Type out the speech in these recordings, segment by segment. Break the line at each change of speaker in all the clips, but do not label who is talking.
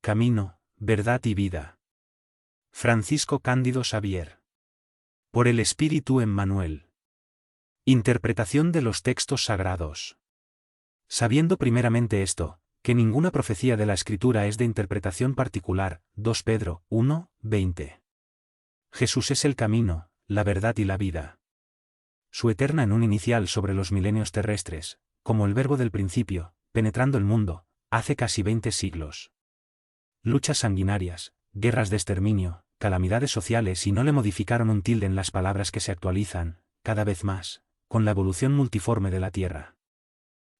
camino, verdad y vida. Francisco Cándido Xavier. Por el Espíritu Emmanuel. Interpretación de los textos sagrados. Sabiendo primeramente esto, que ninguna profecía de la Escritura es de interpretación particular, 2 Pedro 1, 20. Jesús es el camino, la verdad y la vida. Su eterna en un inicial sobre los milenios terrestres, como el verbo del principio, penetrando el mundo, hace casi 20 siglos. Luchas sanguinarias, guerras de exterminio, calamidades sociales y no le modificaron un tilde en las palabras que se actualizan, cada vez más, con la evolución multiforme de la tierra.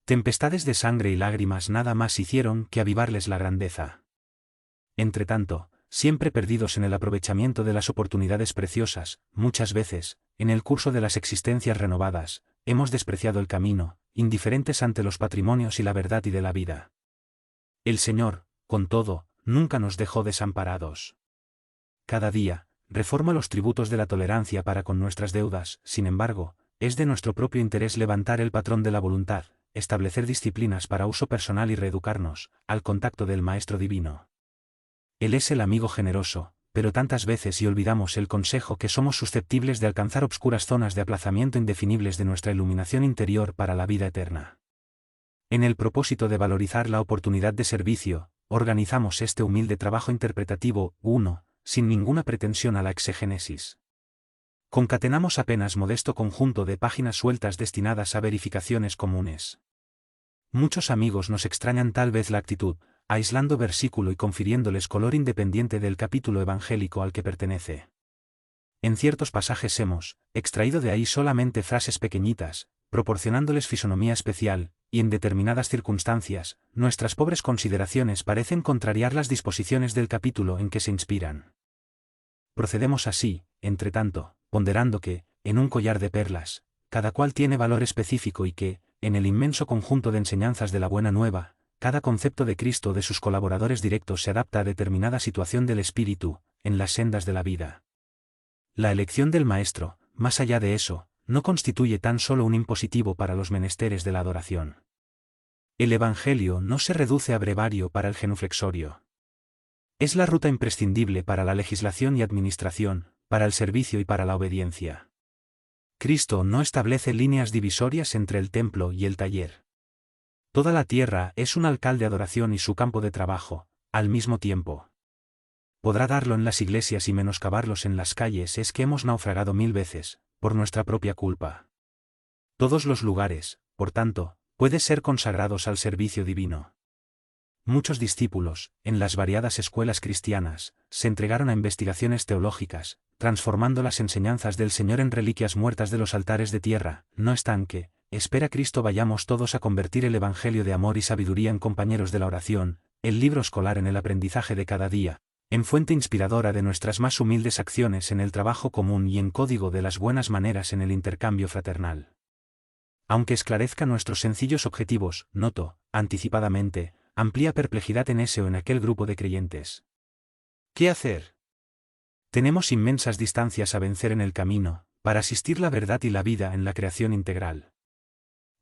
Tempestades de sangre y lágrimas nada más hicieron que avivarles la grandeza. Entretanto, siempre perdidos en el aprovechamiento de las oportunidades preciosas, muchas veces, en el curso de las existencias renovadas, hemos despreciado el camino, indiferentes ante los patrimonios y la verdad y de la vida. El Señor, con todo, nunca nos dejó desamparados. Cada día, reforma los tributos de la tolerancia para con nuestras deudas, sin embargo, es de nuestro propio interés levantar el patrón de la voluntad, establecer disciplinas para uso personal y reeducarnos, al contacto del Maestro Divino. Él es el amigo generoso, pero tantas veces y olvidamos el consejo que somos susceptibles de alcanzar obscuras zonas de aplazamiento indefinibles de nuestra iluminación interior para la vida eterna. En el propósito de valorizar la oportunidad de servicio, organizamos este humilde trabajo interpretativo, 1, sin ninguna pretensión a la exegénesis. Concatenamos apenas modesto conjunto de páginas sueltas destinadas a verificaciones comunes. Muchos amigos nos extrañan tal vez la actitud, aislando versículo y confiriéndoles color independiente del capítulo evangélico al que pertenece. En ciertos pasajes hemos extraído de ahí solamente frases pequeñitas, proporcionándoles fisonomía especial, y en determinadas circunstancias, nuestras pobres consideraciones parecen contrariar las disposiciones del capítulo en que se inspiran. Procedemos así, entre tanto, ponderando que, en un collar de perlas, cada cual tiene valor específico y que, en el inmenso conjunto de enseñanzas de la Buena Nueva, cada concepto de Cristo o de sus colaboradores directos se adapta a determinada situación del espíritu, en las sendas de la vida. La elección del Maestro, más allá de eso, no constituye tan solo un impositivo para los menesteres de la adoración. El Evangelio no se reduce a brevario para el genuflexorio. Es la ruta imprescindible para la legislación y administración, para el servicio y para la obediencia. Cristo no establece líneas divisorias entre el templo y el taller. Toda la tierra es un alcalde de adoración y su campo de trabajo, al mismo tiempo. Podrá darlo en las iglesias y menoscabarlos en las calles es que hemos naufragado 1000 veces, por nuestra propia culpa. Todos los lugares, por tanto, pueden ser consagrados al servicio divino. Muchos discípulos, en las variadas escuelas cristianas, se entregaron a investigaciones teológicas, transformando las enseñanzas del Señor en reliquias muertas de los altares de tierra. No están que, espera Cristo, vayamos todos a convertir el Evangelio de amor y sabiduría en compañeros de la oración, el libro escolar en el aprendizaje de cada día, en fuente inspiradora de nuestras más humildes acciones en el trabajo común y en código de las buenas maneras en el intercambio fraternal. Aunque esclarezca nuestros sencillos objetivos, noto, anticipadamente, amplia perplejidad en ese o en aquel grupo de creyentes. ¿Qué hacer? Tenemos inmensas distancias a vencer en el camino, para asistir la verdad y la vida en la creación integral.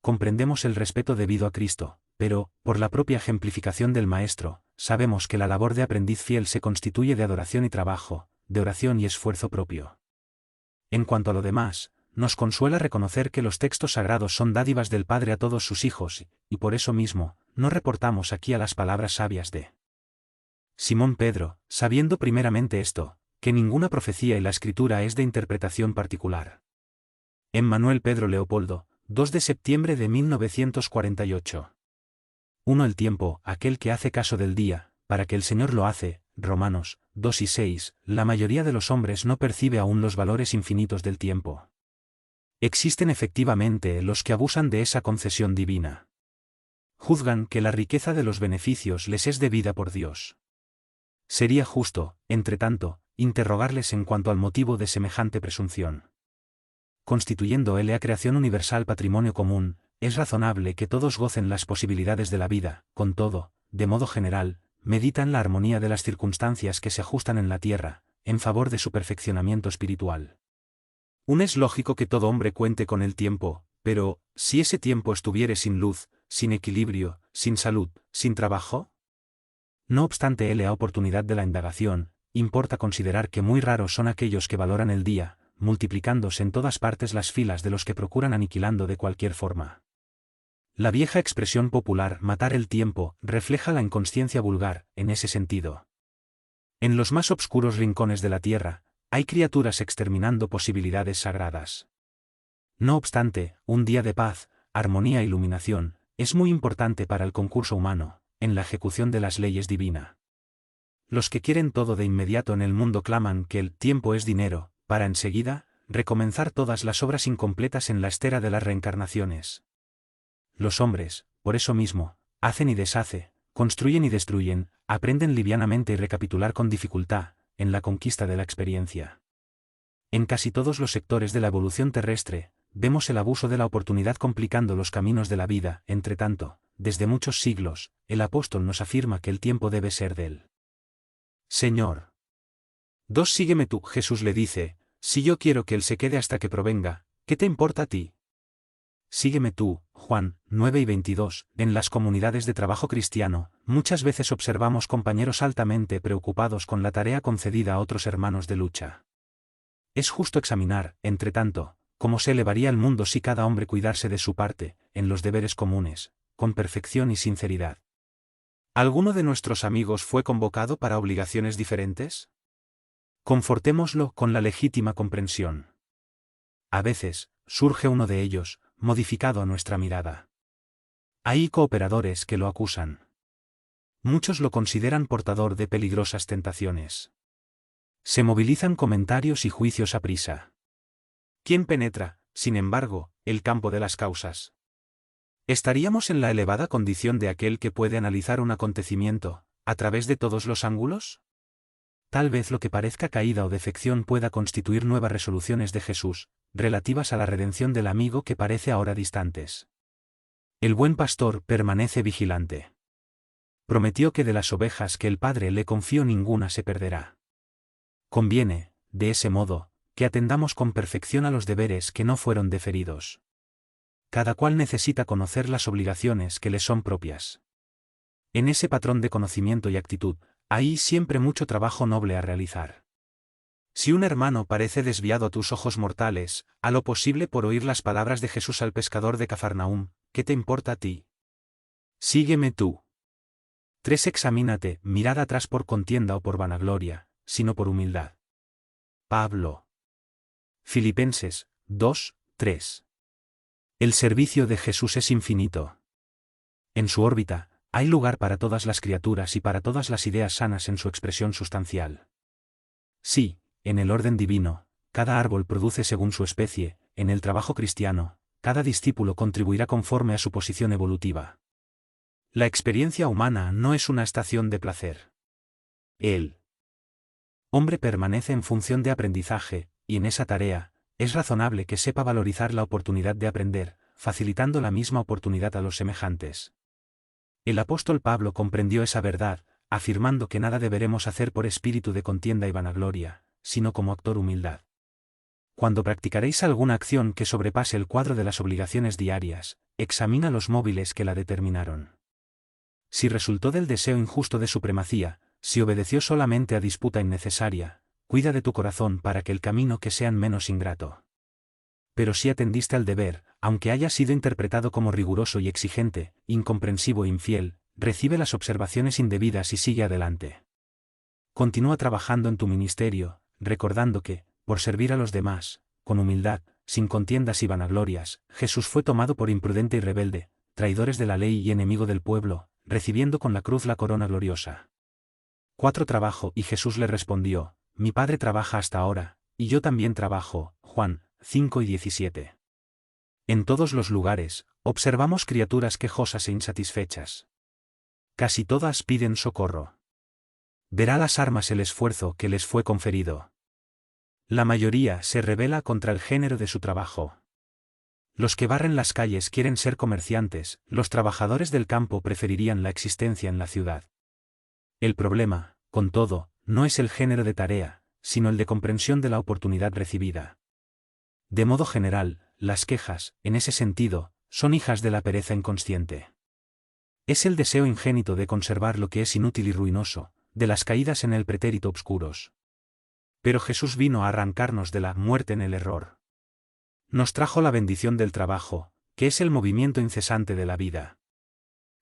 Comprendemos el respeto debido a Cristo, pero, por la propia ejemplificación del Maestro, sabemos que la labor de aprendiz fiel se constituye de adoración y trabajo, de oración y esfuerzo propio. En cuanto a lo demás, nos consuela reconocer que los textos sagrados son dádivas del Padre a todos sus hijos, y por eso mismo, no reportamos aquí a las palabras sabias de Simón Pedro, sabiendo primeramente esto, que ninguna profecía y la Escritura es de interpretación particular. Emmanuel Pedro Leopoldo, 2 de septiembre de 1948. 1. El tiempo, aquel que hace caso del día, para que el Señor lo hace, Romanos 2 y 6, la mayoría de los hombres no percibe aún los valores infinitos del tiempo. Existen efectivamente los que abusan de esa concesión divina. Juzgan que la riqueza de los beneficios les es debida por Dios. Sería justo, entre tanto, interrogarles en cuanto al motivo de semejante presunción. Constituyendo la creación universal patrimonio común, es razonable que todos gocen las posibilidades de la vida, con todo, de modo general, meditan la armonía de las circunstancias que se ajustan en la tierra, en favor de su perfeccionamiento espiritual. Es lógico que todo hombre cuente con el tiempo, pero, si ese tiempo estuviere sin luz, sin equilibrio, sin salud, sin trabajo, No obstante, la oportunidad de la indagación, importa considerar que muy raros son aquellos que valoran el día, multiplicándose en todas partes las filas de los que procuran aniquilando de cualquier forma. La vieja expresión popular matar el tiempo refleja la inconsciencia vulgar, en ese sentido. En los más obscuros rincones de la tierra, hay criaturas exterminando posibilidades sagradas. No obstante, un día de paz, armonía e iluminación, es muy importante para el concurso humano, en la ejecución de las leyes divinas. Los que quieren todo de inmediato en el mundo claman que el tiempo es dinero, para enseguida, recomenzar todas las obras incompletas en la estera de las reencarnaciones. Los hombres, por eso mismo, hacen y deshacen, construyen y destruyen, aprenden livianamente y recapitular con dificultad, en la conquista de la experiencia. En casi todos los sectores de la evolución terrestre, vemos el abuso de la oportunidad complicando los caminos de la vida. Entre tanto, desde muchos siglos, el apóstol nos afirma que el tiempo debe ser de él. Señor. 2. Sígueme tú, Jesús le dice, si yo quiero que él se quede hasta que provenga, ¿qué te importa a ti? Sígueme tú, Juan 9 y 22. En las comunidades de trabajo cristiano, muchas veces observamos compañeros altamente preocupados con la tarea concedida a otros hermanos de lucha. Es justo examinar, entre tanto, cómo se elevaría el mundo si cada hombre cuidase de su parte, en los deberes comunes, con perfección y sinceridad. ¿Alguno de nuestros amigos fue convocado para obligaciones diferentes? Confortémoslo con la legítima comprensión. A veces, surge uno de ellos, modificado a nuestra mirada. Hay cooperadores que lo acusan. Muchos lo consideran portador de peligrosas tentaciones. Se movilizan comentarios y juicios a prisa. ¿Quién penetra, sin embargo, el campo de las causas? ¿Estaríamos en la elevada condición de aquel que puede analizar un acontecimiento, a través de todos los ángulos? Tal vez lo que parezca caída o defección pueda constituir nuevas resoluciones de Jesús, relativas a la redención del amigo que parece ahora distantes. El buen pastor permanece vigilante. Prometió que de las ovejas que el Padre le confió ninguna se perderá. Conviene, de ese modo, que atendamos con perfección a los deberes que no fueron deferidos. Cada cual necesita conocer las obligaciones que le son propias. En ese patrón de conocimiento y actitud, hay siempre mucho trabajo noble a realizar. Si un hermano parece desviado a tus ojos mortales, a lo posible por oír las palabras de Jesús al pescador de Cafarnaúm, ¿qué te importa a ti? Sígueme tú. 3. Examínate, mirad atrás por contienda o por vanagloria, sino por humildad. Pablo. Filipenses 2, 3. El servicio de Jesús es infinito. En su órbita, hay lugar para todas las criaturas y para todas las ideas sanas en su expresión sustancial. Sí, en el orden divino, cada árbol produce según su especie, en el trabajo cristiano, cada discípulo contribuirá conforme a su posición evolutiva. La experiencia humana no es una estación de placer. El hombre permanece en función de aprendizaje, y en esa tarea, es razonable que sepa valorizar la oportunidad de aprender, facilitando la misma oportunidad a los semejantes. El apóstol Pablo comprendió esa verdad, afirmando que nada deberemos hacer por espíritu de contienda y vanagloria, sino como actor humildad. Cuando practicaréis alguna acción que sobrepase el cuadro de las obligaciones diarias, examina los móviles que la determinaron. Si resultó del deseo injusto de supremacía, si obedeció solamente a disputa innecesaria, cuida de tu corazón para que el camino que sean menos ingrato. Pero si atendiste al deber, aunque haya sido interpretado como riguroso y exigente, incomprensivo e infiel, recibe las observaciones indebidas y sigue adelante. Continúa trabajando en tu ministerio, recordando que, por servir a los demás, con humildad, sin contiendas y vanaglorias, Jesús fue tomado por imprudente y rebelde, traidores de la ley y enemigo del pueblo, recibiendo con la cruz la corona gloriosa. 4. Trabajo, y Jesús le respondió, mi Padre trabaja hasta ahora, y yo también trabajo. Juan 5 y 17. En todos los lugares, observamos criaturas quejosas e insatisfechas. Casi todas piden socorro. Verá las armas el esfuerzo que les fue conferido. La mayoría se rebela contra el género de su trabajo. Los que barren las calles quieren ser comerciantes, los trabajadores del campo preferirían la existencia en la ciudad. El problema, con todo, no es el género de tarea, sino el de comprensión de la oportunidad recibida. De modo general, las quejas, en ese sentido, son hijas de la pereza inconsciente. Es el deseo ingénito de conservar lo que es inútil y ruinoso, de las caídas en el pretérito obscuros. Pero Jesús vino a arrancarnos de la muerte en el error. Nos trajo la bendición del trabajo, que es el movimiento incesante de la vida.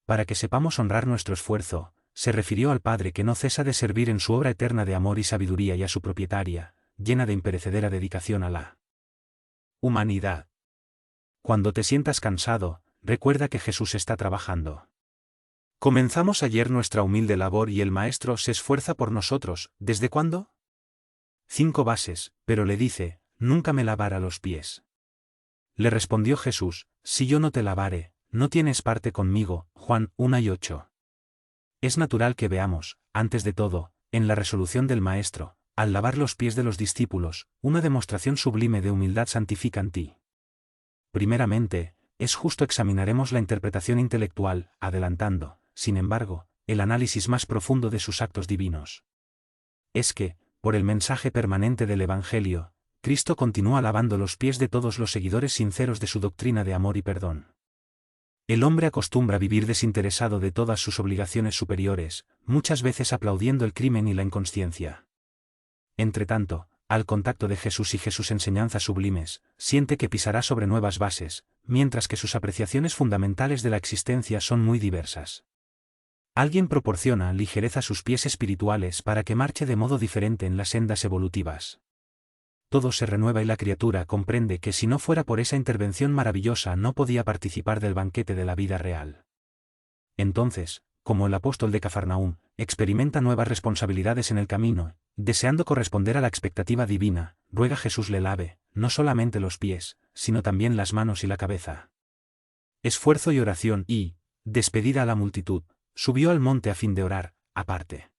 Para que sepamos honrar nuestro esfuerzo, se refirió al Padre que no cesa de servir en su obra eterna de amor y sabiduría y a su propietaria, llena de imperecedera dedicación a la humanidad. Cuando te sientas cansado, recuerda que Jesús está trabajando. Comenzamos ayer nuestra humilde labor y el Maestro se esfuerza por nosotros. ¿Desde cuándo? 5 bases, pero le dice, nunca me lavara los pies. Le respondió Jesús, si yo no te lavare, no tienes parte conmigo. Juan 1:8. Es natural que veamos, antes de todo, en la resolución del Maestro, al lavar los pies de los discípulos, una demostración sublime de humildad santificante. Primeramente, es justo examinaremos la interpretación intelectual, adelantando, sin embargo, el análisis más profundo de sus actos divinos. Es que, por el mensaje permanente del Evangelio, Cristo continúa lavando los pies de todos los seguidores sinceros de su doctrina de amor y perdón. El hombre acostumbra vivir desinteresado de todas sus obligaciones superiores, muchas veces aplaudiendo el crimen y la inconsciencia. Entretanto, al contacto de Jesús y sus enseñanzas sublimes, siente que pisará sobre nuevas bases, mientras que sus apreciaciones fundamentales de la existencia son muy diversas. Alguien proporciona ligereza a sus pies espirituales para que marche de modo diferente en las sendas evolutivas. Todo se renueva y la criatura comprende que si no fuera por esa intervención maravillosa no podía participar del banquete de la vida real. Entonces, como el apóstol de Cafarnaúm, experimenta nuevas responsabilidades en el camino, deseando corresponder a la expectativa divina, ruega Jesús le lave, no solamente los pies, sino también las manos y la cabeza. Esfuerzo y oración y, despedida a la multitud, subió al monte a fin de orar, aparte.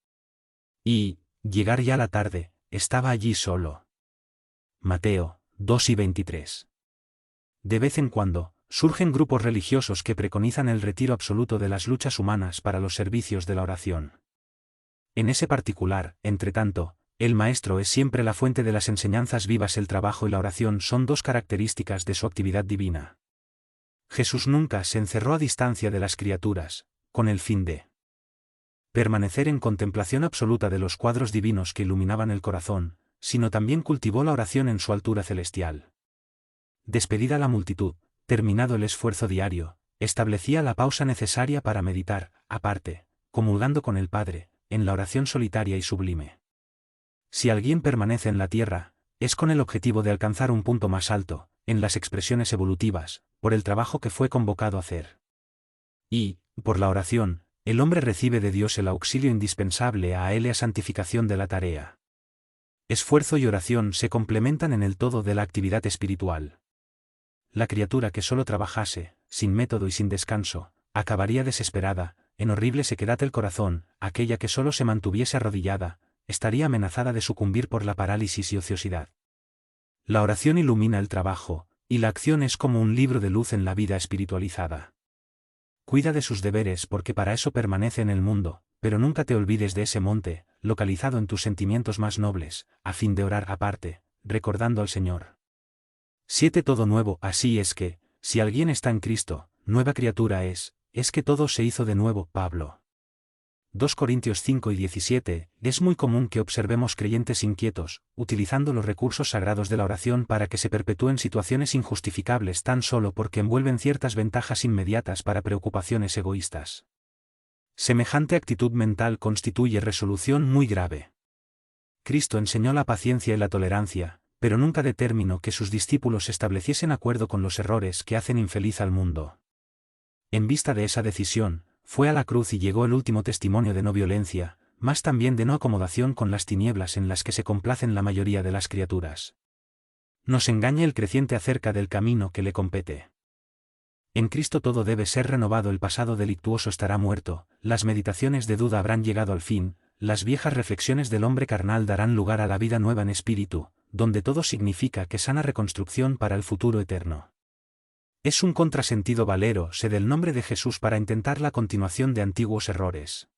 Y, llegar ya la tarde, estaba allí solo. Mateo 2:23. De vez en cuando, surgen grupos religiosos que preconizan el retiro absoluto de las luchas humanas para los servicios de la oración. En ese particular, entretanto, el Maestro es siempre la fuente de las enseñanzas vivas. El trabajo y la oración son dos características de su actividad divina. Jesús nunca se encerró a distancia de las criaturas, con el fin de permanecer en contemplación absoluta de los cuadros divinos que iluminaban el corazón, sino también cultivó la oración en su altura celestial. Despedida la multitud, terminado el esfuerzo diario, establecía la pausa necesaria para meditar, aparte, comulgando con el Padre, en la oración solitaria y sublime. Si alguien permanece en la tierra, es con el objetivo de alcanzar un punto más alto, en las expresiones evolutivas, por el trabajo que fue convocado a hacer. Y, por la oración, el hombre recibe de Dios el auxilio indispensable a la santificación de la tarea. Esfuerzo y oración se complementan en el todo de la actividad espiritual. La criatura que solo trabajase, sin método y sin descanso, acabaría desesperada, en horrible sequedad del corazón. Aquella que solo se mantuviese arrodillada, estaría amenazada de sucumbir por la parálisis y ociosidad. La oración ilumina el trabajo, y la acción es como un libro de luz en la vida espiritualizada. Cuida de sus deberes porque para eso permanece en el mundo, pero nunca te olvides de ese monte, localizado en tus sentimientos más nobles, a fin de orar aparte, recordando al Señor. 7. Todo nuevo. Así es que, si alguien está en Cristo, nueva criatura es que todo se hizo de nuevo. Pablo. 2 Corintios 5:17. Es muy común que observemos creyentes inquietos, utilizando los recursos sagrados de la oración para que se perpetúen situaciones injustificables tan solo porque envuelven ciertas ventajas inmediatas para preocupaciones egoístas. Semejante actitud mental constituye resolución muy grave. Cristo enseñó la paciencia y la tolerancia, pero nunca determinó que sus discípulos estableciesen acuerdo con los errores que hacen infeliz al mundo. En vista de esa decisión, fue a la cruz y llegó el último testimonio de no violencia, mas también de no acomodación con las tinieblas en las que se complacen la mayoría de las criaturas. Nos engaña el creciente acerca del camino que le compete. En Cristo todo debe ser renovado, el pasado delictuoso estará muerto, las meditaciones de duda habrán llegado al fin, las viejas reflexiones del hombre carnal darán lugar a la vida nueva en espíritu, donde todo significa que sana reconstrucción para el futuro eterno. Es un contrasentido valerse del nombre de Jesús para intentar la continuación de antiguos errores.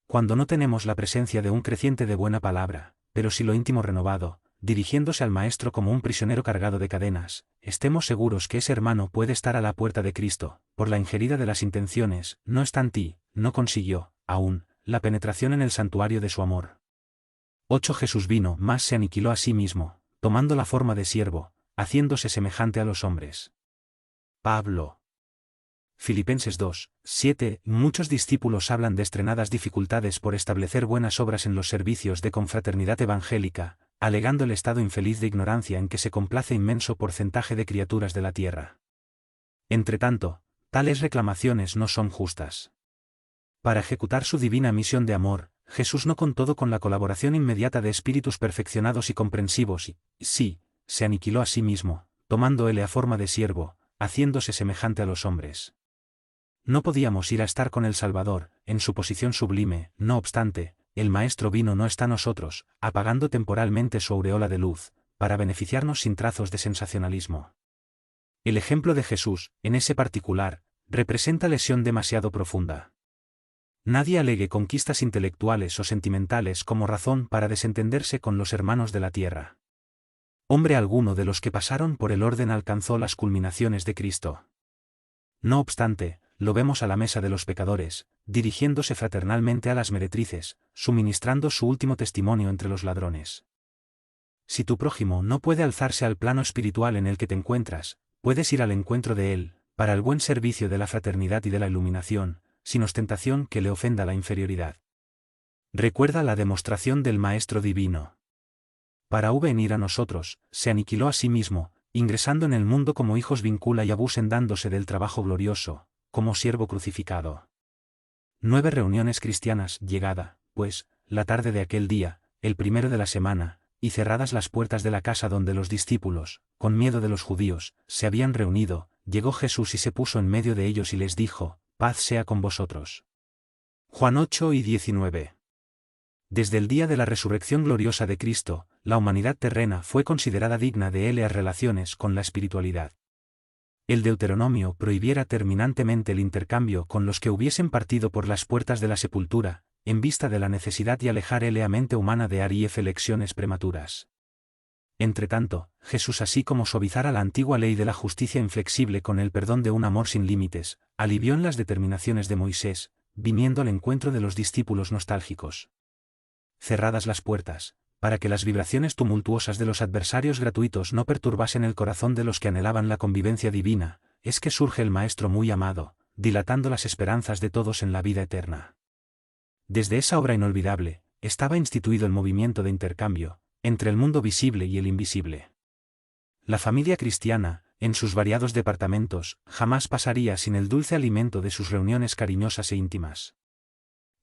Cuando no tenemos la presencia de un creciente de buena palabra, pero sí lo íntimo renovado, dirigiéndose al maestro como un prisionero cargado de cadenas, estemos seguros que ese hermano puede estar a la puerta de Cristo, por la ingerida de las intenciones, no está en ti, no consiguió, aún, la penetración en el santuario de su amor. 8 Jesús vino, más se aniquiló a sí mismo, tomando la forma de siervo, haciéndose semejante a los hombres. Pablo. Filipenses 2, 7. Muchos discípulos hablan de estrenadas dificultades por establecer buenas obras en los servicios de confraternidad evangélica, alegando el estado infeliz de ignorancia en que se complace inmenso porcentaje de criaturas de la tierra. Entretanto, tales reclamaciones no son justas. Para ejecutar su divina misión de amor, Jesús no contó con la colaboración inmediata de espíritus perfeccionados y comprensivos y, sí, se aniquiló a sí mismo, tomando él a forma de siervo, haciéndose semejante a los hombres. No podíamos ir a estar con el Salvador, en su posición sublime, no obstante, el Maestro vino no está nosotros, apagando temporalmente su aureola de luz, para beneficiarnos sin trazos de sensacionalismo. El ejemplo de Jesús, en ese particular, representa lesión demasiado profunda. Nadie alegue conquistas intelectuales o sentimentales como razón para desentenderse con los hermanos de la tierra. Hombre alguno de los que pasaron por el orden alcanzó las culminaciones de Cristo. No obstante, lo vemos a la mesa de los pecadores, dirigiéndose fraternalmente a las meretrices, suministrando su último testimonio entre los ladrones. Si tu prójimo no puede alzarse al plano espiritual en el que te encuentras, puedes ir al encuentro de él, para el buen servicio de la fraternidad y de la iluminación, sin ostentación que le ofenda la inferioridad. Recuerda la demostración del Maestro Divino. Para venir a nosotros, se aniquiló a sí mismo, ingresando en el mundo como hijos vincula y abusen dándose del trabajo glorioso, como siervo crucificado. 9 reuniones cristianas, llegada, pues, la tarde de aquel día, el primero de la semana, y cerradas las puertas de la casa donde los discípulos, con miedo de los judíos, se habían reunido, llegó Jesús y se puso en medio de ellos y les dijo, paz sea con vosotros. Juan 8 y 19. Desde el día de la resurrección gloriosa de Cristo, la humanidad terrena fue considerada digna de eleas relaciones con la espiritualidad. El Deuteronomio prohibiera terminantemente el intercambio con los que hubiesen partido por las puertas de la sepultura, en vista de la necesidad de alejar la mente humana de elecciones prematuras. Entretanto, Jesús, así como suavizara la antigua ley de la justicia inflexible con el perdón de un amor sin límites, alivió en las determinaciones de Moisés, viniendo al encuentro de los discípulos nostálgicos. Cerradas las puertas, para que las vibraciones tumultuosas de los adversarios gratuitos no perturbasen el corazón de los que anhelaban la convivencia divina, es que surge el Maestro muy amado, dilatando las esperanzas de todos en la vida eterna. Desde esa obra inolvidable, estaba instituido el movimiento de intercambio, entre el mundo visible y el invisible. La familia cristiana, en sus variados departamentos, jamás pasaría sin el dulce alimento de sus reuniones cariñosas e íntimas.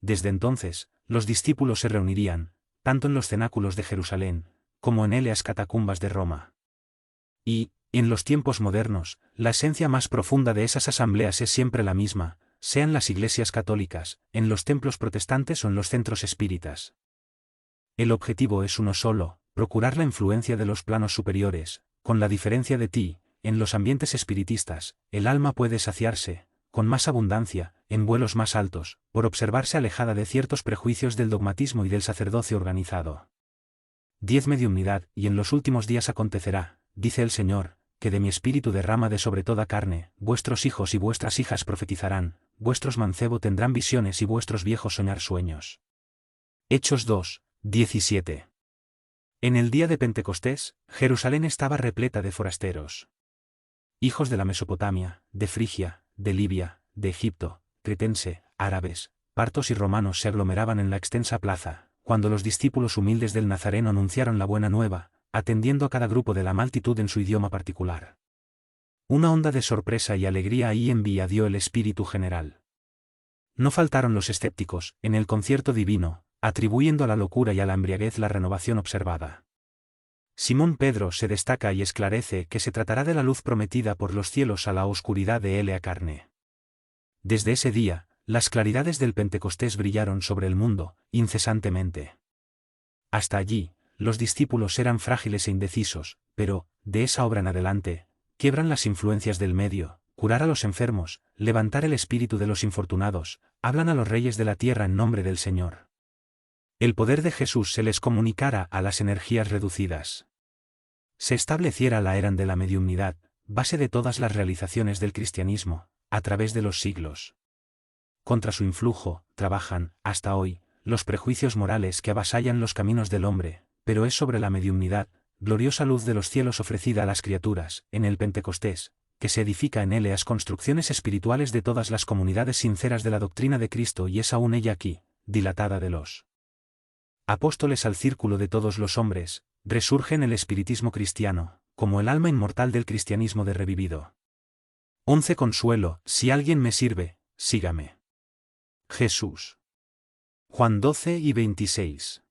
Desde entonces, los discípulos se reunirían, tanto en los cenáculos de Jerusalén, como en las catacumbas de Roma. Y, en los tiempos modernos, la esencia más profunda de esas asambleas es siempre la misma, sean las iglesias católicas, en los templos protestantes o en los centros espíritas. El objetivo es uno solo, procurar la influencia de los planos superiores, con la diferencia de ti, en los ambientes espiritistas, el alma puede saciarse, con más abundancia, en vuelos más altos, por observarse alejada de ciertos prejuicios del dogmatismo y del sacerdocio organizado. 10 Mediumnidad, y en los últimos días acontecerá, dice el Señor, que de mi espíritu derrama de sobre toda carne, vuestros hijos y vuestras hijas profetizarán, vuestros mancebos tendrán visiones y vuestros viejos soñar sueños. Hechos 2, 17. En el día de Pentecostés, Jerusalén estaba repleta de forasteros. Hijos de la Mesopotamia, de Frigia, de Libia, de Egipto, cretense, árabes, partos y romanos se aglomeraban en la extensa plaza, cuando los discípulos humildes del Nazareno anunciaron la buena nueva, atendiendo a cada grupo de la multitud en su idioma particular. Una onda de sorpresa y alegría ahí dio el espíritu general. No faltaron los escépticos, en el concierto divino, atribuyendo a la locura y a la embriaguez la renovación observada. Simón Pedro se destaca y esclarece que se tratará de la luz prometida por los cielos a la oscuridad de la carne. Desde ese día, las claridades del Pentecostés brillaron sobre el mundo, incesantemente. Hasta allí, los discípulos eran frágiles e indecisos, pero, de esa obra en adelante, quiebran las influencias del medio, curar a los enfermos, levantar el espíritu de los infortunados, hablan a los reyes de la tierra en nombre del Señor. El poder de Jesús se les comunicara a las energías reducidas. se estableciera la era de la mediumnidad, base de todas las realizaciones del cristianismo, a través de los siglos. Contra su influjo, trabajan, hasta hoy, los prejuicios morales que avasallan los caminos del hombre, pero es sobre la mediumnidad, gloriosa luz de los cielos ofrecida a las criaturas, en el Pentecostés, que se edifica en éleas construcciones espirituales de todas las comunidades sinceras de la doctrina de Cristo, y es aún ella aquí, dilatada de los apóstoles al círculo de todos los hombres, resurge en el espiritismo cristiano, como el alma inmortal del cristianismo de revivido. 11 Consuelo, si alguien me sirve, sígame. Jesús. Juan 12 y 26.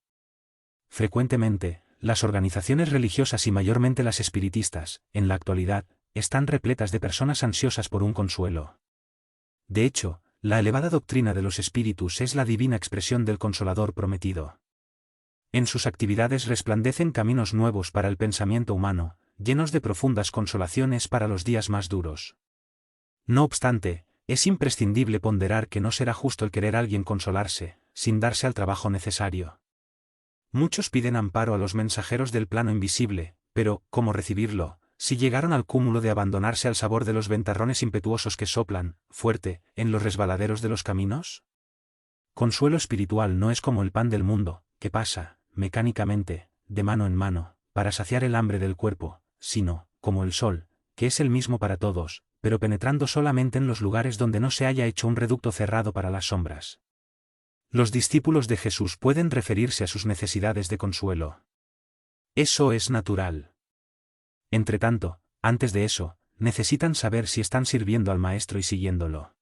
Frecuentemente, las organizaciones religiosas y mayormente las espiritistas, en la actualidad, están repletas de personas ansiosas por un consuelo. De hecho, la elevada doctrina de los espíritus es la divina expresión del Consolador prometido. En sus actividades resplandecen caminos nuevos para el pensamiento humano, llenos de profundas consolaciones para los días más duros. No obstante, es imprescindible ponderar que no será justo el querer a alguien consolarse, sin darse al trabajo necesario. Muchos piden amparo a los mensajeros del plano invisible, pero, ¿cómo recibirlo, si llegaron al cúmulo de abandonarse al sabor de los ventarrones impetuosos que soplan, fuerte, en los resbaladeros de los caminos? Consuelo espiritual no es como el pan del mundo, que pasa, mecánicamente, de mano en mano, para saciar el hambre del cuerpo, sino, como el sol, que es el mismo para todos, pero penetrando solamente en los lugares donde no se haya hecho un reducto cerrado para las sombras. Los discípulos de Jesús pueden referirse a sus necesidades de consuelo. Eso es natural. Entretanto, antes de eso, necesitan saber si están sirviendo al Maestro y siguiéndolo.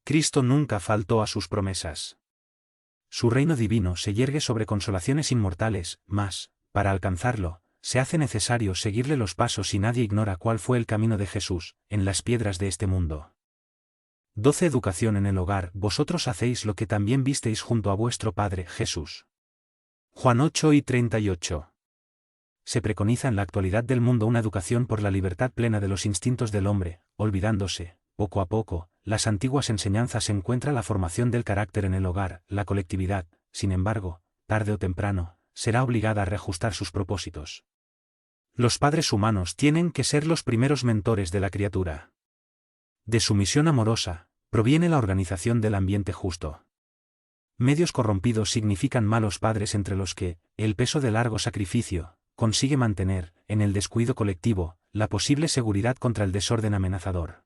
Cristo nunca faltó a sus promesas. Su reino divino se yergue sobre consolaciones inmortales, mas, para alcanzarlo, se hace necesario seguirle los pasos y nadie ignora cuál fue el camino de Jesús, en las piedras de este mundo. 12 Educación en el hogar. Vosotros hacéis lo que también visteis junto a vuestro Padre Jesús. Juan 8 y 38. Se preconiza en la actualidad del mundo una educación por la libertad plena de los instintos del hombre, olvidándose, poco a poco, las antiguas enseñanzas. Encuentra la formación del carácter en el hogar. La colectividad, sin embargo, tarde o temprano, será obligada a reajustar sus propósitos. Los padres humanos tienen que ser los primeros mentores de la criatura. De su misión amorosa, proviene la organización del ambiente justo. Medios corrompidos significan malos padres entre los que, el peso de largo sacrificio, consigue mantener, en el descuido colectivo, la posible seguridad contra el desorden amenazador.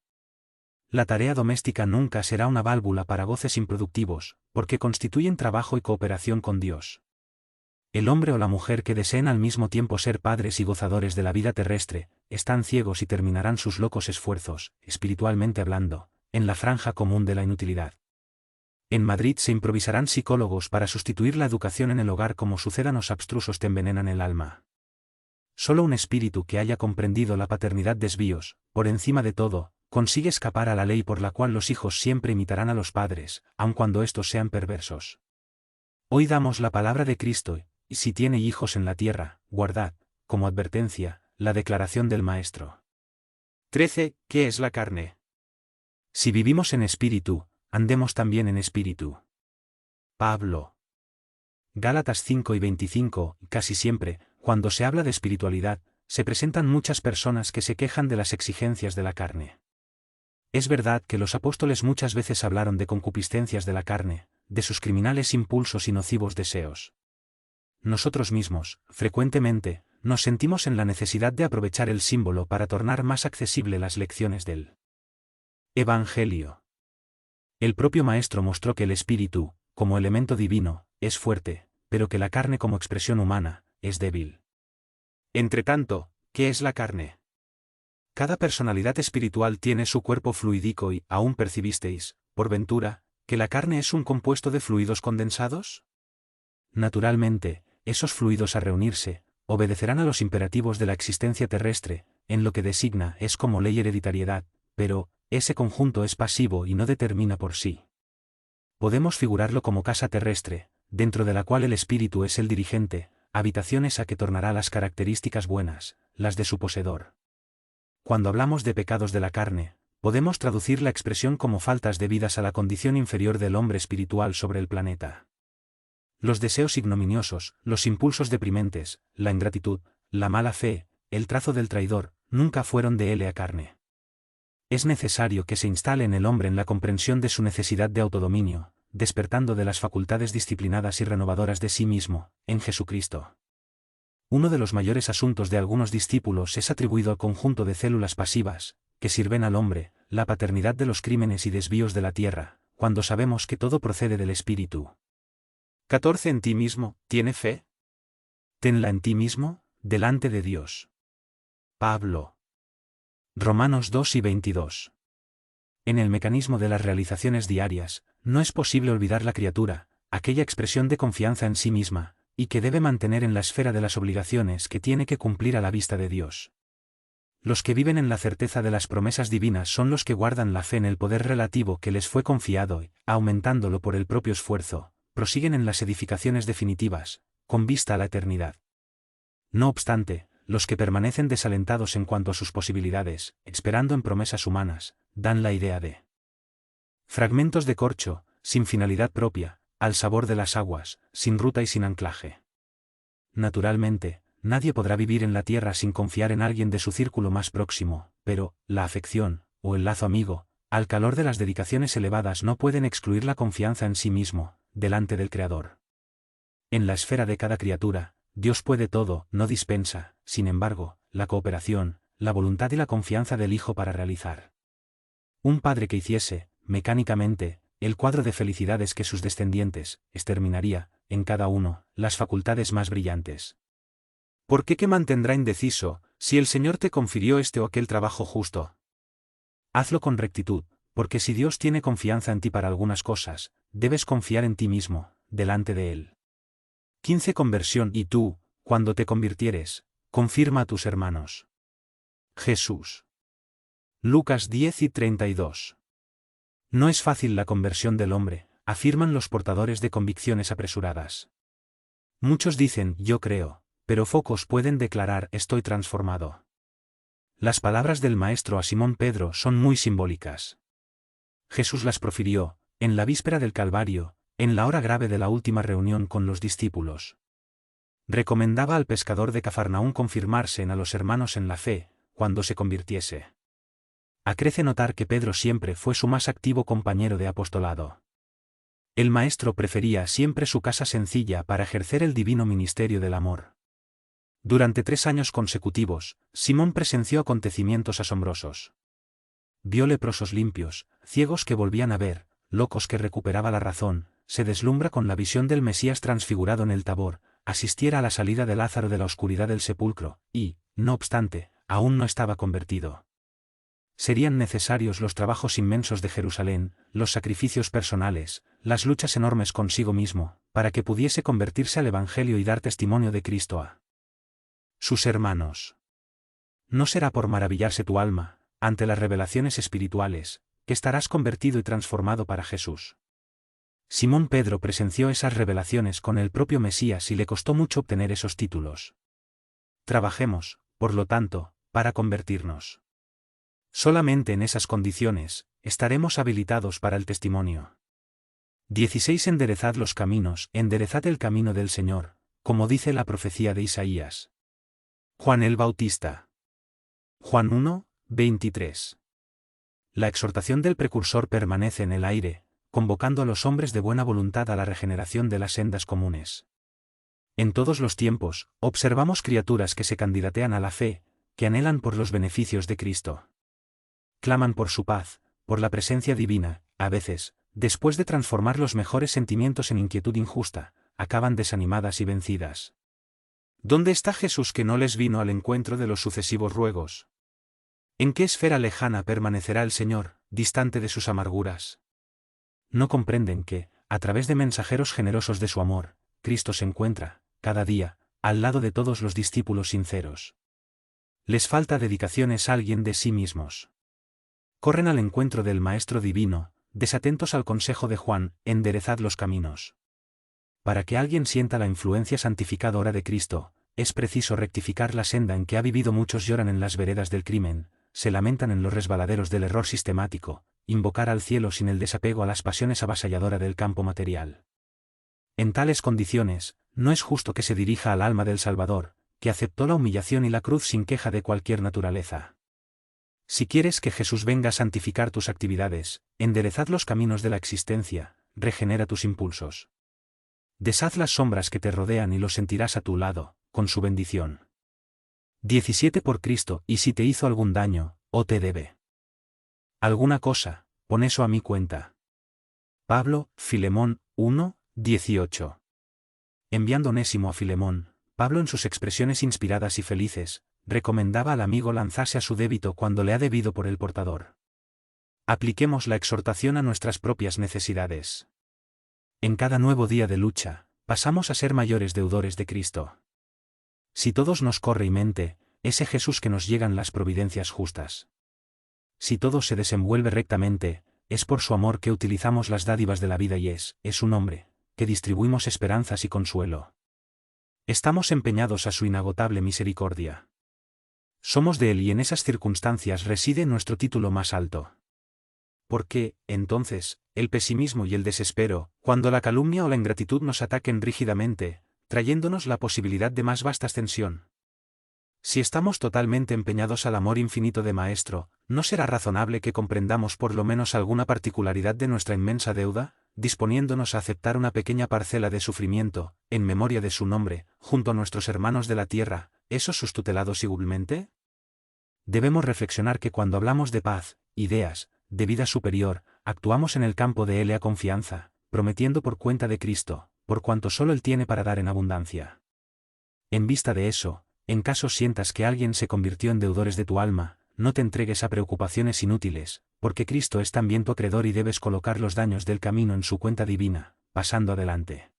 La tarea doméstica nunca será una válvula para goces improductivos, porque constituyen trabajo y cooperación con Dios. El hombre o la mujer que deseen al mismo tiempo ser padres y gozadores de la vida terrestre, están ciegos y terminarán sus locos esfuerzos, espiritualmente hablando, en la franja común de la inutilidad. En Madrid se improvisarán psicólogos para sustituir la educación en el hogar como sucédanos abstrusos te envenenan el alma. Solo un espíritu que haya comprendido la paternidad desvíos, por encima de todo, consigue escapar a la ley por la cual los hijos siempre imitarán a los padres, aun cuando estos sean perversos. Hoy damos la palabra de Cristo, y si tiene hijos en la tierra, guardad, como advertencia, la declaración del Maestro. 13. ¿Qué es la carne? Si vivimos en espíritu, andemos también en espíritu. Pablo. Gálatas 5 y 25. Casi siempre, cuando se habla de espiritualidad, se presentan muchas personas que se quejan de las exigencias de la carne. Es verdad que los apóstoles muchas veces hablaron de concupiscencias de la carne, de sus criminales impulsos y nocivos deseos. Nosotros mismos, frecuentemente, nos sentimos en la necesidad de aprovechar el símbolo para tornar más accesible las lecciones del Evangelio. El propio Maestro mostró que el espíritu, como elemento divino, es fuerte, pero que la carne como expresión humana, es débil. Entretanto, ¿qué es la carne? Cada personalidad espiritual tiene su cuerpo fluídico y, ¿aún percibisteis, por ventura, que la carne es un compuesto de fluidos condensados? Naturalmente, esos fluidos a reunirse, obedecerán a los imperativos de la existencia terrestre, en lo que designa es como ley hereditariedad, pero, ese conjunto es pasivo y no determina por sí. Podemos figurarlo como casa terrestre, dentro de la cual el espíritu es el dirigente, habitaciones a que tornará las características buenas, las de su poseedor. Cuando hablamos de pecados de la carne, podemos traducir la expresión como faltas debidas a la condición inferior del hombre espiritual sobre el planeta. Los deseos ignominiosos, los impulsos deprimentes, la ingratitud, la mala fe, el trazo del traidor, nunca fueron de élea carne. Es necesario que se instale en el hombre en la comprensión de su necesidad de autodominio, despertando de las facultades disciplinadas y renovadoras de sí mismo, en Jesucristo. Uno de los mayores asuntos de algunos discípulos es atribuido al conjunto de células pasivas, que sirven al hombre, la paternidad de los crímenes y desvíos de la tierra, cuando sabemos que todo procede del Espíritu. 14. En ti mismo, ¿tiene fe? Tenla en ti mismo, delante de Dios. Pablo. Romanos 2 y 22. En el mecanismo de las realizaciones diarias, no es posible olvidar la criatura, aquella expresión de confianza en sí misma, y que debe mantener en la esfera de las obligaciones que tiene que cumplir a la vista de Dios. Los que viven en la certeza de las promesas divinas son los que guardan la fe en el poder relativo que les fue confiado y, aumentándolo por el propio esfuerzo, prosiguen en las edificaciones definitivas, con vista a la eternidad. No obstante, los que permanecen desalentados en cuanto a sus posibilidades, esperando en promesas humanas, dan la idea de fragmentos de corcho, sin finalidad propia, al sabor de las aguas, sin ruta y sin anclaje. Naturalmente, nadie podrá vivir en la tierra sin confiar en alguien de su círculo más próximo, pero, la afección, o el lazo amigo, al calor de las dedicaciones elevadas no pueden excluir la confianza en sí mismo, delante del Creador. En la esfera de cada criatura, Dios puede todo, no dispensa, sin embargo, la cooperación, la voluntad y la confianza del Hijo para realizar. Un padre que hiciese, mecánicamente, el cuadro de felicidades que sus descendientes, exterminaría, en cada uno, las facultades más brillantes. ¿Por qué mantendrá indeciso, si el Señor te confirió este o aquel trabajo justo? Hazlo con rectitud, porque si Dios tiene confianza en ti para algunas cosas, debes confiar en ti mismo, delante de Él. 15. Conversión. Y tú, cuando te convirtieres, confirma a tus hermanos. Jesús. Lucas 10 y 32. No es fácil la conversión del hombre, afirman los portadores de convicciones apresuradas. Muchos dicen, yo creo, pero pocos pueden declarar, estoy transformado. Las palabras del Maestro a Simón Pedro son muy simbólicas. Jesús las profirió, en la víspera del Calvario, en la hora grave de la última reunión con los discípulos. Recomendaba al pescador de Cafarnaún confirmarse a los hermanos en la fe, cuando se convirtiese. Acrece notar que Pedro siempre fue su más activo compañero de apostolado. El Maestro prefería siempre su casa sencilla para ejercer el divino ministerio del amor. Durante 3 años consecutivos, Simón presenció acontecimientos asombrosos. Vio leprosos limpios, ciegos que volvían a ver, locos que recuperaba la razón, se deslumbra con la visión del Mesías transfigurado en el Tabor, asistiera a la salida de Lázaro de la oscuridad del sepulcro, y, no obstante, aún no estaba convertido. Serían necesarios los trabajos inmensos de Jerusalén, los sacrificios personales, las luchas enormes consigo mismo, para que pudiese convertirse al Evangelio y dar testimonio de Cristo a sus hermanos. No será por maravillarse tu alma, ante las revelaciones espirituales, que estarás convertido y transformado para Jesús. Simón Pedro presenció esas revelaciones con el propio Mesías y le costó mucho obtener esos títulos. Trabajemos, por lo tanto, para convertirnos. Solamente en esas condiciones, estaremos habilitados para el testimonio. 16. Enderezad los caminos, enderezad el camino del Señor, como dice la profecía de Isaías. Juan el Bautista. Juan 1, 23. La exhortación del precursor permanece en el aire, convocando a los hombres de buena voluntad a la regeneración de las sendas comunes. En todos los tiempos, observamos criaturas que se candidatean a la fe, que anhelan por los beneficios de Cristo. Claman por su paz, por la presencia divina, a veces, después de transformar los mejores sentimientos en inquietud injusta, acaban desanimadas y vencidas. ¿Dónde está Jesús que no les vino al encuentro de los sucesivos ruegos? ¿En qué esfera lejana permanecerá el Señor, distante de sus amarguras? No comprenden que, a través de mensajeros generosos de su amor, Cristo se encuentra, cada día, al lado de todos los discípulos sinceros. Les falta dedicaciones a alguien de sí mismos. Corren al encuentro del Maestro Divino, desatentos al consejo de Juan, enderezad los caminos. Para que alguien sienta la influencia santificadora de Cristo, es preciso rectificar la senda en que ha vivido. Muchos lloran en las veredas del crimen, se lamentan en los resbaladeros del error sistemático, invocar al cielo sin el desapego a las pasiones avasalladoras del campo material. En tales condiciones, no es justo que se dirija al alma del Salvador, que aceptó la humillación y la cruz sin queja de cualquier naturaleza. Si quieres que Jesús venga a santificar tus actividades, enderezad los caminos de la existencia, regenera tus impulsos. Deshaz las sombras que te rodean y lo sentirás a tu lado, con su bendición. 17 Por Cristo, y si te hizo algún daño, o te debe alguna cosa, pon eso a mi cuenta. Pablo, Filemón, 1, 18. Enviando Onésimo a Filemón, Pablo en sus expresiones inspiradas y felices, recomendaba al amigo lanzarse a su débito cuando le ha debido por el portador. Apliquemos la exhortación a nuestras propias necesidades. En cada nuevo día de lucha, pasamos a ser mayores deudores de Cristo. Si todos nos corre y mente, ese Jesús que nos llegan las providencias justas. Si todo se desenvuelve rectamente, es por su amor que utilizamos las dádivas de la vida y es su nombre, que distribuimos esperanzas y consuelo. Estamos empeñados a su inagotable misericordia. Somos de Él y en esas circunstancias reside nuestro título más alto. ¿Por qué, entonces, el pesimismo y el desespero, cuando la calumnia o la ingratitud nos ataquen rígidamente, trayéndonos la posibilidad de más vasta ascensión? Si estamos totalmente empeñados al amor infinito de Maestro, ¿no será razonable que comprendamos por lo menos alguna particularidad de nuestra inmensa deuda, disponiéndonos a aceptar una pequeña parcela de sufrimiento, en memoria de su nombre, junto a nuestros hermanos de la tierra, esos sus tutelados igualmente? Debemos reflexionar que cuando hablamos de paz, ideas, de vida superior, actuamos en el campo de L a confianza, prometiendo por cuenta de Cristo, por cuanto solo Él tiene para dar en abundancia. En vista de eso, en caso sientas que alguien se convirtió en deudores de tu alma, no te entregues a preocupaciones inútiles, porque Cristo es también tu acreedor y debes colocar los daños del camino en su cuenta divina, pasando adelante.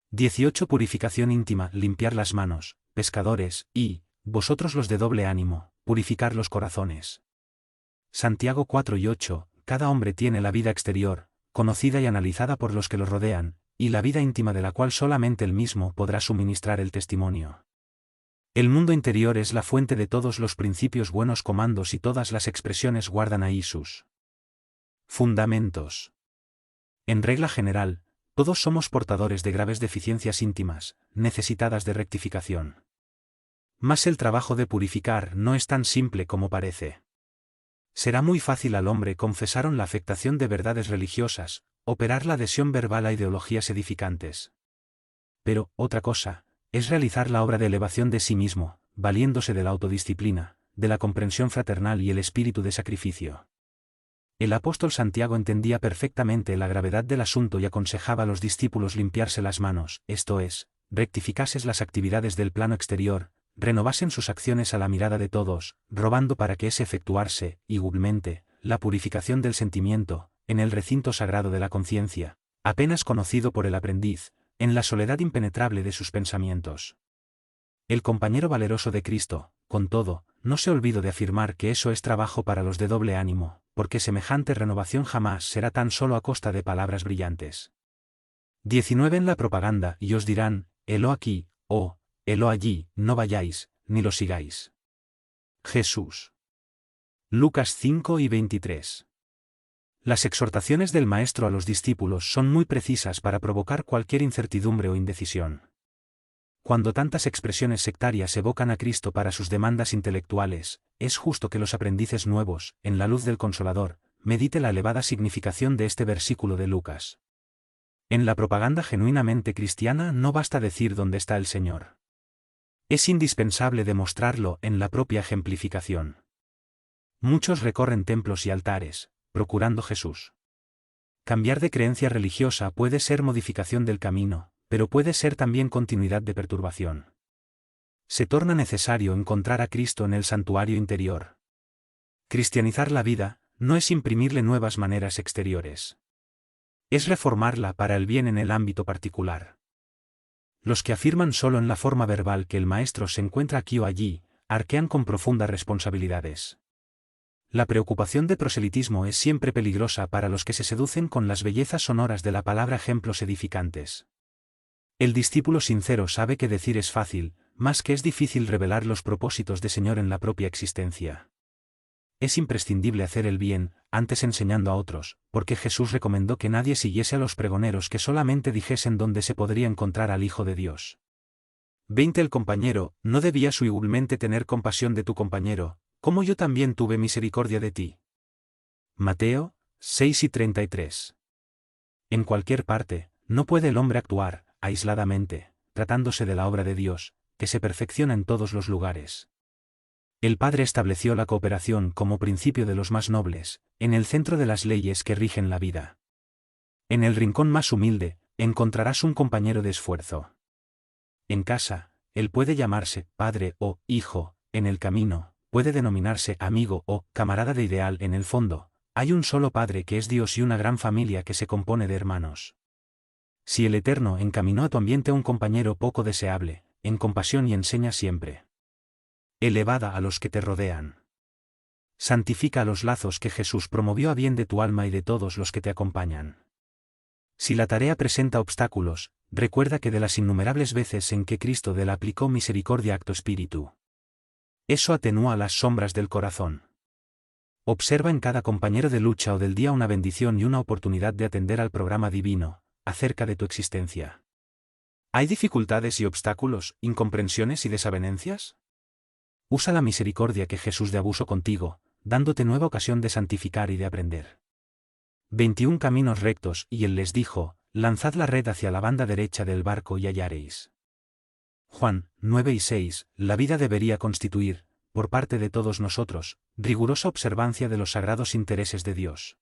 18 Purificación íntima, limpiar las manos, pescadores, y, vosotros los de doble ánimo, purificar los corazones. Santiago 4 y 8, cada hombre tiene la vida exterior, conocida y analizada por los que lo rodean, y la vida íntima de la cual solamente él mismo podrá suministrar el testimonio. El mundo interior es la fuente de todos los principios buenos comandos y todas las expresiones guardan ahí sus fundamentos. En regla general, todos somos portadores de graves deficiencias íntimas, necesitadas de rectificación. Mas el trabajo de purificar no es tan simple como parece. Será muy fácil al hombre confesar la afectación de verdades religiosas, operar la adhesión verbal a ideologías edificantes. Pero, otra cosa, es realizar la obra de elevación de sí mismo, valiéndose de la autodisciplina, de la comprensión fraternal y el espíritu de sacrificio. El apóstol Santiago entendía perfectamente la gravedad del asunto y aconsejaba a los discípulos limpiarse las manos, esto es, rectificases las actividades del plano exterior, renovasen sus acciones a la mirada de todos, robando para que es efectuarse, igualmente, la purificación del sentimiento, en el recinto sagrado de la conciencia, apenas conocido por el aprendiz, en la soledad impenetrable de sus pensamientos. El compañero valeroso de Cristo, con todo, no se olvidó de afirmar que eso es trabajo para los de doble ánimo, porque semejante renovación jamás será tan solo a costa de palabras brillantes. 19 En la propaganda, y os dirán, helo aquí, o, helo allí, no vayáis, ni lo sigáis. Jesús. Lucas 5 y 23. Las exhortaciones del Maestro a los discípulos son muy precisas para provocar cualquier incertidumbre o indecisión. Cuando tantas expresiones sectarias evocan a Cristo para sus demandas intelectuales, es justo que los aprendices nuevos, en la luz del Consolador, medite la elevada significación de este versículo de Lucas. En la propaganda genuinamente cristiana no basta decir dónde está el Señor. Es indispensable demostrarlo en la propia ejemplificación. Muchos recorren templos y altares, procurando Jesús. Cambiar de creencia religiosa puede ser modificación del camino, pero puede ser también continuidad de perturbación. Se torna necesario encontrar a Cristo en el santuario interior. Cristianizar la vida no es imprimirle nuevas maneras exteriores. Es reformarla para el bien en el ámbito particular. Los que afirman solo en la forma verbal que el Maestro se encuentra aquí o allí, arquean con profundas responsabilidades. La preocupación de proselitismo es siempre peligrosa para los que se seducen con las bellezas sonoras de la palabra ejemplos edificantes. El discípulo sincero sabe que decir es fácil, más que es difícil revelar los propósitos de Señor en la propia existencia. Es imprescindible hacer el bien, antes enseñando a otros, porque Jesús recomendó que nadie siguiese a los pregoneros que solamente dijesen dónde se podría encontrar al Hijo de Dios. 20 El compañero, ¿no debías igualmente tener compasión de tu compañero, como yo también tuve misericordia de ti? Mateo 6:33. En cualquier parte, no puede el hombre actuar, aisladamente, tratándose de la obra de Dios, que se perfecciona en todos los lugares. El Padre estableció la cooperación como principio de los más nobles, en el centro de las leyes que rigen la vida. En el rincón más humilde, encontrarás un compañero de esfuerzo. En casa, él puede llamarse padre o hijo; en el camino, puede denominarse amigo o camarada de ideal. En el fondo, hay un solo Padre que es Dios y una gran familia que se compone de hermanos. Si el Eterno encaminó a tu ambiente un compañero poco deseable, en compasión y enseña siempre. Elevada a los que te rodean. Santifica los lazos que Jesús promovió a bien de tu alma y de todos los que te acompañan. Si la tarea presenta obstáculos, recuerda que de las innumerables veces en que Cristo de la aplicó misericordia a tu espíritu. Eso atenúa las sombras del corazón. Observa en cada compañero de lucha o del día una bendición y una oportunidad de atender al programa divino, acerca de tu existencia. ¿Hay dificultades y obstáculos, incomprensiones y desavenencias? Usa la misericordia que Jesús de abuso contigo, dándote nueva ocasión de santificar y de aprender. 21 Caminos rectos, y él les dijo: lanzad la red hacia la banda derecha del barco y hallaréis. Juan 9:6. La vida debería constituir, por parte de todos nosotros, rigurosa observancia de los sagrados intereses de Dios.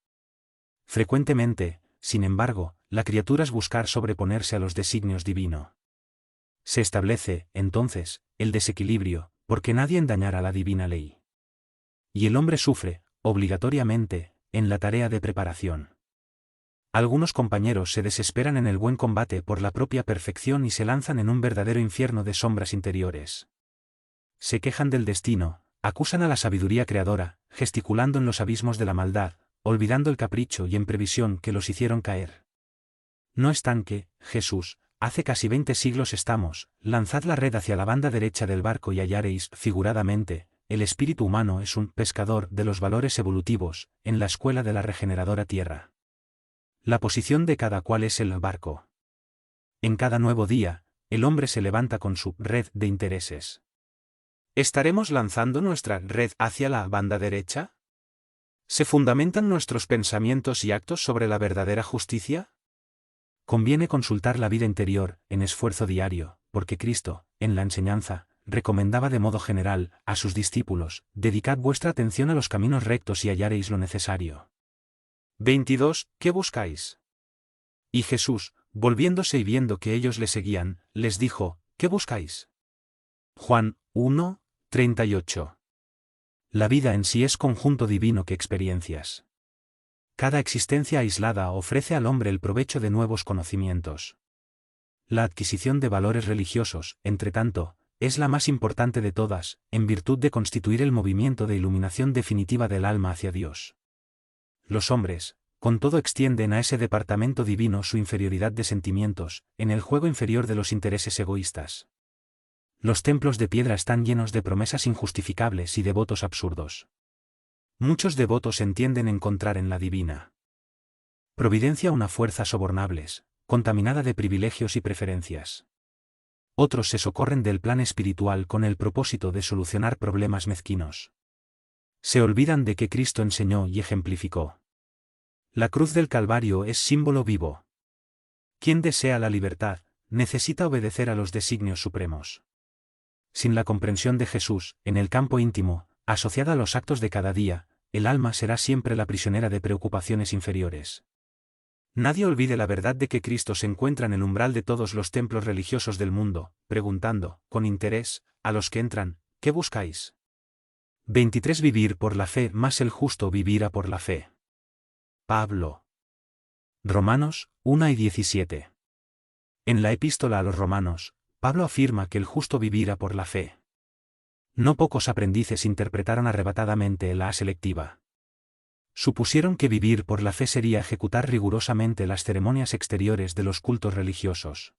Frecuentemente, sin embargo, la criatura es buscar sobreponerse a los designios divinos. Se establece, entonces, el desequilibrio, porque nadie endañará la divina ley. Y el hombre sufre, obligatoriamente, en la tarea de preparación. Algunos compañeros se desesperan en el buen combate por la propia perfección y se lanzan en un verdadero infierno de sombras interiores. Se quejan del destino, acusan a la sabiduría creadora, gesticulando en los abismos de la maldad, olvidando el capricho y en previsión que los hicieron caer. No están que, Jesús, hace casi 20 siglos estamos, lanzad la red hacia la banda derecha del barco y hallaréis. Figuradamente, el espíritu humano es un pescador de los valores evolutivos, en la escuela de la regeneradora tierra. La posición de cada cual es el barco. En cada nuevo día, el hombre se levanta con su red de intereses. ¿Estaremos lanzando nuestra red hacia la banda derecha? ¿Se fundamentan nuestros pensamientos y actos sobre la verdadera justicia? Conviene consultar la vida interior, en esfuerzo diario, porque Cristo, en la enseñanza, recomendaba de modo general, a sus discípulos: dedicad vuestra atención a los caminos rectos y hallaréis lo necesario. 22. ¿Qué buscáis? Y Jesús, volviéndose y viendo que ellos le seguían, les dijo: ¿qué buscáis? Juan 1:38. La vida en sí es conjunto divino que experiencias. Cada existencia aislada ofrece al hombre el provecho de nuevos conocimientos. La adquisición de valores religiosos, entre tanto, es la más importante de todas, en virtud de constituir el movimiento de iluminación definitiva del alma hacia Dios. Los hombres, con todo, extienden a ese departamento divino su inferioridad de sentimientos, en el juego inferior de los intereses egoístas. Los templos de piedra están llenos de promesas injustificables y devotos absurdos. Muchos devotos entienden encontrar en la divina providencia una fuerza sobornables, contaminada de privilegios y preferencias. Otros se socorren del plan espiritual con el propósito de solucionar problemas mezquinos. Se olvidan de que Cristo enseñó y ejemplificó. La cruz del Calvario es símbolo vivo. Quien desea la libertad, necesita obedecer a los designios supremos. Sin la comprensión de Jesús, en el campo íntimo, asociada a los actos de cada día, el alma será siempre la prisionera de preocupaciones inferiores. Nadie olvide la verdad de que Cristo se encuentra en el umbral de todos los templos religiosos del mundo, preguntando, con interés, a los que entran: ¿qué buscáis? 23 Vivir por la fe más el justo vivirá por la fe. Pablo. Romanos 1:17. En la epístola a los Romanos, Pablo afirma que el justo vivirá por la fe. No pocos aprendices interpretaron arrebatadamente la selectiva. Supusieron que vivir por la fe sería ejecutar rigurosamente las ceremonias exteriores de los cultos religiosos.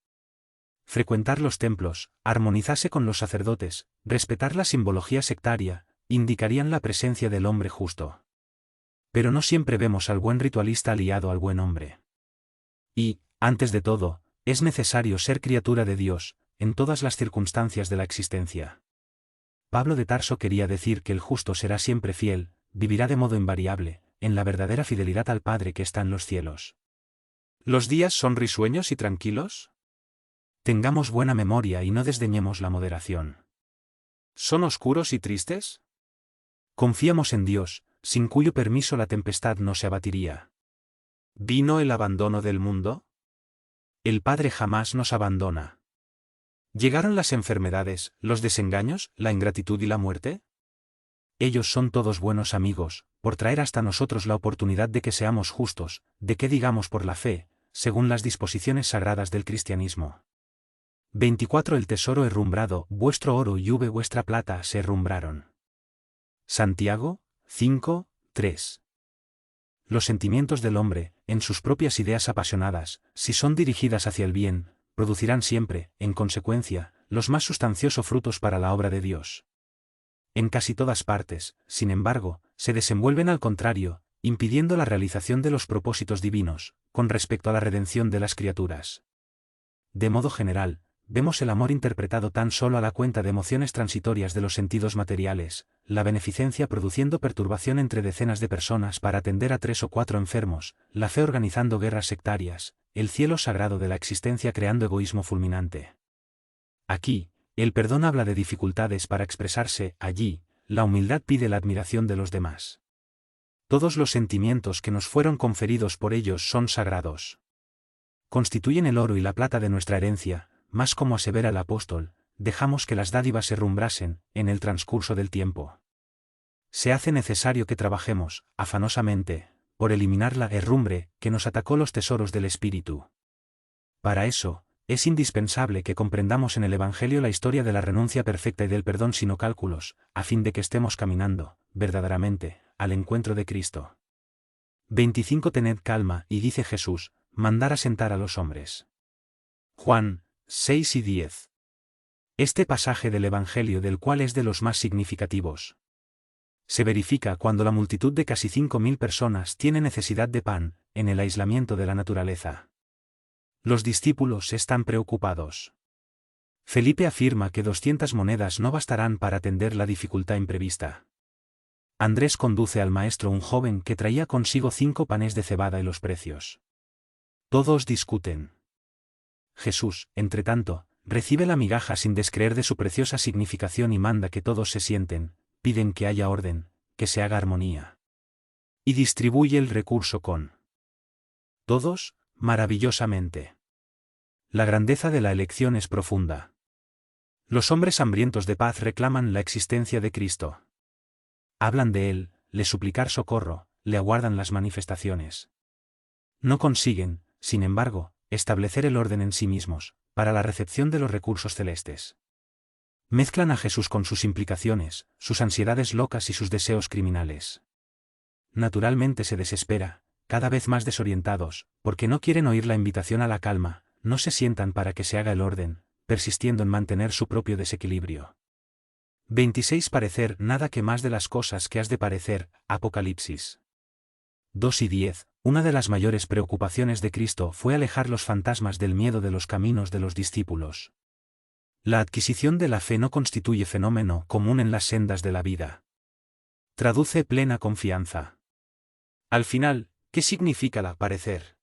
Frecuentar los templos, armonizarse con los sacerdotes, respetar la simbología sectaria, indicarían la presencia del hombre justo. Pero no siempre vemos al buen ritualista aliado al buen hombre. Y, antes de todo, es necesario ser criatura de Dios, en todas las circunstancias de la existencia. Pablo de Tarso quería decir que el justo será siempre fiel, vivirá de modo invariable, en la verdadera fidelidad al Padre que está en los cielos. ¿Los días son risueños y tranquilos? Tengamos buena memoria y no desdeñemos la moderación. ¿Son oscuros y tristes? Confiamos en Dios, sin cuyo permiso la tempestad no se abatiría. ¿Vino el abandono del mundo? El Padre jamás nos abandona. ¿Llegaron las enfermedades, los desengaños, la ingratitud y la muerte? Ellos son todos buenos amigos, por traer hasta nosotros la oportunidad de que seamos justos, de que digamos por la fe, según las disposiciones sagradas del cristianismo. 24 El tesoro herrumbrado, vuestro oro y vuestra plata se herrumbraron. Santiago 5, 3. Los sentimientos del hombre, en sus propias ideas apasionadas, si son dirigidas hacia el bien, producirán siempre, en consecuencia, los más sustanciosos frutos para la obra de Dios. En casi todas partes, sin embargo, se desenvuelven al contrario, impidiendo la realización de los propósitos divinos, con respecto a la redención de las criaturas. De modo general, vemos el amor interpretado tan solo a la cuenta de emociones transitorias de los sentidos materiales, la beneficencia produciendo perturbación entre decenas de personas para atender a 3 o 4 enfermos, la fe organizando guerras sectarias, el cielo sagrado de la existencia creando egoísmo fulminante. Aquí, el perdón habla de dificultades para expresarse, allí, la humildad pide la admiración de los demás. Todos los sentimientos que nos fueron conferidos por ellos son sagrados. Constituyen el oro y la plata de nuestra herencia, mas como asevera el apóstol, dejamos que las dádivas se herrumbrasen, en el transcurso del tiempo. Se hace necesario que trabajemos, afanosamente, por eliminar la herrumbre que nos atacó los tesoros del espíritu. Para eso, es indispensable que comprendamos en el Evangelio la historia de la renuncia perfecta y del perdón sin cálculos, a fin de que estemos caminando, verdaderamente, al encuentro de Cristo. 25 Tened calma, y dice Jesús, mandar a sentar a los hombres. Juan 6 y 10. Este pasaje del Evangelio del cual es de los más significativos. Se verifica cuando la multitud de casi 5.000 personas tiene necesidad de pan, en el aislamiento de la naturaleza. Los discípulos están preocupados. Felipe afirma que 200 monedas no bastarán para atender la dificultad imprevista. Andrés conduce al maestro un joven que traía consigo 5 panes de cebada y los precios. Todos discuten. Jesús, entretanto, recibe la migaja sin descreer de su preciosa significación y manda que todos se sienten, piden que haya orden, que se haga armonía. Y distribuye el recurso con todos, maravillosamente. La grandeza de la elección es profunda. Los hombres hambrientos de paz reclaman la existencia de Cristo. Hablan de Él, le suplicar socorro, le aguardan las manifestaciones. No consiguen, sin embargo, establecer el orden en sí mismos, para la recepción de los recursos celestes. Mezclan a Jesús con sus implicaciones, sus ansiedades locas y sus deseos criminales. Naturalmente se desespera, cada vez más desorientados, porque no quieren oír la invitación a la calma, no se sientan para que se haga el orden, persistiendo en mantener su propio desequilibrio. 26 Parecer nada que más de las cosas que has de parecer, Apocalipsis 2 y 10. Una de las mayores preocupaciones de Cristo fue alejar los fantasmas del miedo de los caminos de los discípulos. La adquisición de la fe no constituye fenómeno común en las sendas de la vida. Traduce plena confianza. Al final, ¿qué significa la parecer?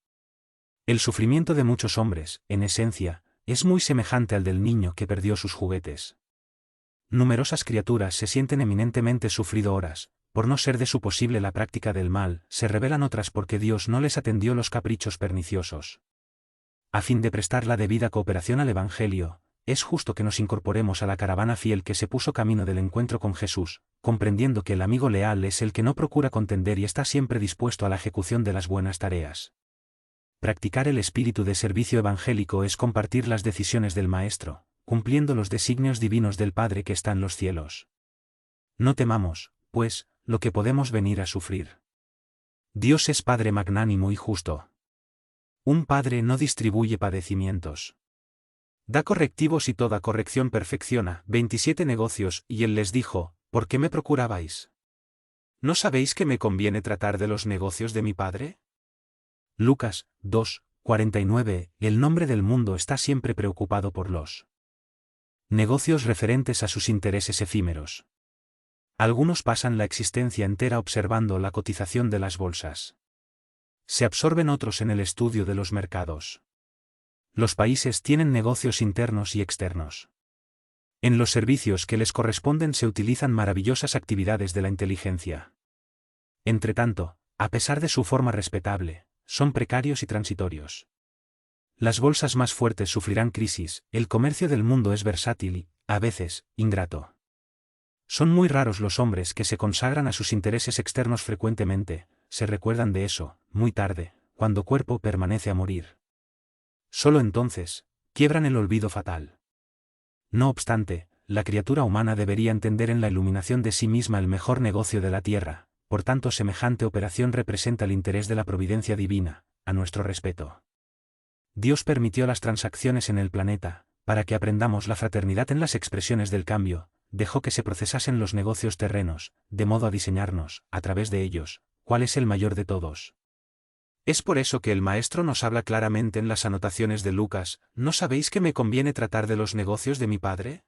El sufrimiento de muchos hombres, en esencia, es muy semejante al del niño que perdió sus juguetes. Numerosas criaturas se sienten eminentemente sufridoras, por no ser de su posible la práctica del mal, se rebelan otras porque Dios no les atendió los caprichos perniciosos. A fin de prestar la debida cooperación al Evangelio, es justo que nos incorporemos a la caravana fiel que se puso camino del encuentro con Jesús, comprendiendo que el amigo leal es el que no procura contender y está siempre dispuesto a la ejecución de las buenas tareas. Practicar el espíritu de servicio evangélico es compartir las decisiones del Maestro, cumpliendo los designios divinos del Padre que está en los cielos. No temamos, pues, lo que podemos venir a sufrir. Dios es Padre magnánimo y justo. Un Padre no distribuye padecimientos. Da correctivos y toda corrección perfecciona. 27 Negocios, y él les dijo, ¿por qué me procurabais? ¿No sabéis que me conviene tratar de los negocios de mi Padre? Lucas 2, 49. El nombre del mundo está siempre preocupado por los Negocios referentes a sus intereses efímeros. Algunos pasan la existencia entera observando la cotización de las bolsas. Se absorben otros en el estudio de los mercados. Los países tienen negocios internos y externos. En los servicios que les corresponden se utilizan maravillosas actividades de la inteligencia. Entretanto, a pesar de su forma respetable, son precarios y transitorios. Las bolsas más fuertes sufrirán crisis, el comercio del mundo es versátil y, a veces, ingrato. Son muy raros los hombres que se consagran a sus intereses externos frecuentemente, se recuerdan de eso, muy tarde, cuando cuerpo permanece a morir. Solo entonces, quiebran el olvido fatal. No obstante, la criatura humana debería entender en la iluminación de sí misma el mejor negocio de la tierra, por tanto semejante operación representa el interés de la providencia divina, a nuestro respeto. Dios permitió las transacciones en el planeta, para que aprendamos la fraternidad en las expresiones del cambio, dejó que se procesasen los negocios terrenos, de modo a diseñarnos, a través de ellos, cuál es el mayor de todos. Es por eso que el Maestro nos habla claramente en las anotaciones de Lucas: ¿no sabéis que me conviene tratar de los negocios de mi Padre?